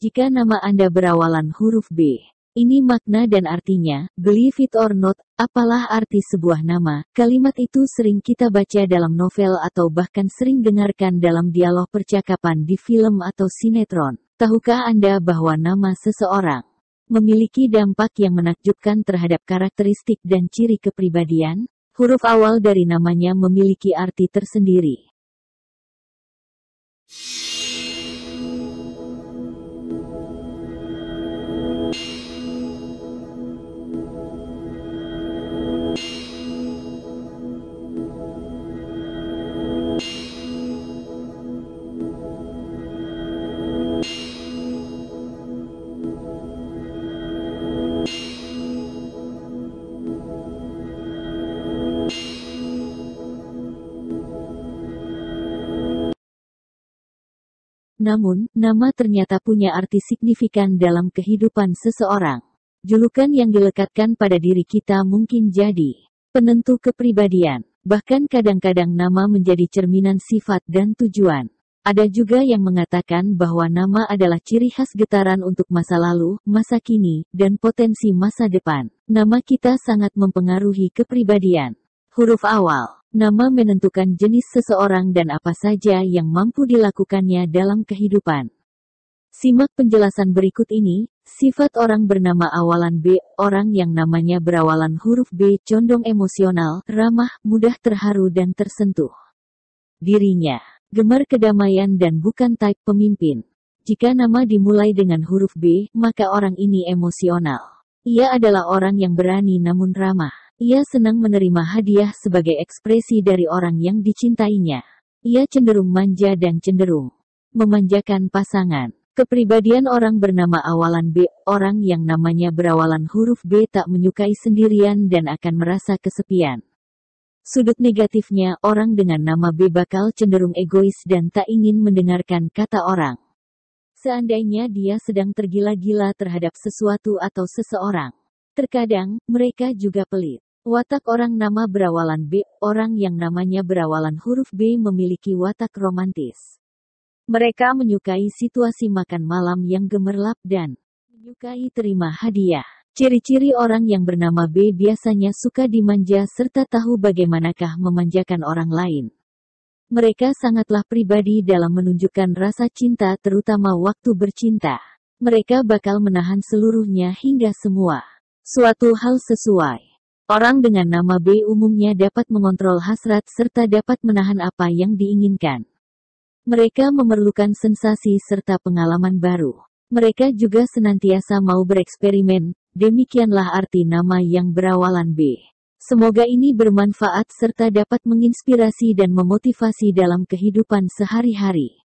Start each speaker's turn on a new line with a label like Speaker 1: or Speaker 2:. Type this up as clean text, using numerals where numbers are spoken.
Speaker 1: Jika nama Anda berawalan huruf B, ini makna dan artinya, believe it or not, apalah arti sebuah nama. Kalimat itu sering kita baca dalam novel atau bahkan sering dengarkan dalam dialog percakapan di film atau sinetron. Tahukah Anda bahwa nama seseorang memiliki dampak yang menakjubkan terhadap karakteristik dan ciri kepribadian? Huruf awal dari namanya memiliki arti tersendiri. Namun, nama ternyata punya arti signifikan dalam kehidupan seseorang. Julukan yang dilekatkan pada diri kita mungkin jadi penentu kepribadian. Bahkan kadang-kadang nama menjadi cerminan sifat dan tujuan. Ada juga yang mengatakan bahwa nama adalah ciri khas getaran untuk masa lalu, masa kini, dan potensi masa depan. Nama kita sangat mempengaruhi kepribadian. Huruf awal. Nama menentukan jenis seseorang dan apa saja yang mampu dilakukannya dalam kehidupan. Simak penjelasan berikut ini. Sifat orang bernama awalan B. Orang yang namanya berawalan huruf B condong emosional, ramah, mudah terharu dan tersentuh. Dirinya gemar kedamaian dan bukan type pemimpin. Jika nama dimulai dengan huruf B, maka orang ini emosional. Ia adalah orang yang berani namun ramah. Ia senang menerima hadiah sebagai ekspresi dari orang yang dicintainya. Ia cenderung manja dan cenderung memanjakan pasangan. Kepribadian orang bernama awalan B, orang yang namanya berawalan huruf B tak menyukai sendirian dan akan merasa kesepian. Sudut negatifnya, orang dengan nama B bakal cenderung egois dan tak ingin mendengarkan kata orang. Seandainya dia sedang tergila-gila terhadap sesuatu atau seseorang. Terkadang, mereka juga pelit. Watak orang nama berawalan B, orang yang namanya berawalan huruf B memiliki watak romantis. Mereka menyukai situasi makan malam yang gemerlap dan menyukai terima hadiah. Ciri-ciri orang yang bernama B biasanya suka dimanja serta tahu bagaimanakah memanjakan orang lain. Mereka sangatlah pribadi dalam menunjukkan rasa cinta terutama waktu bercinta. Mereka bakal menahan seluruhnya hingga semua suatu hal sesuai. Orang dengan nama B umumnya dapat mengontrol hasrat serta dapat menahan apa yang diinginkan. Mereka memerlukan sensasi serta pengalaman baru. Mereka juga senantiasa mau bereksperimen, demikianlah arti nama yang berawalan B. Semoga ini bermanfaat serta dapat menginspirasi dan memotivasi dalam kehidupan sehari-hari.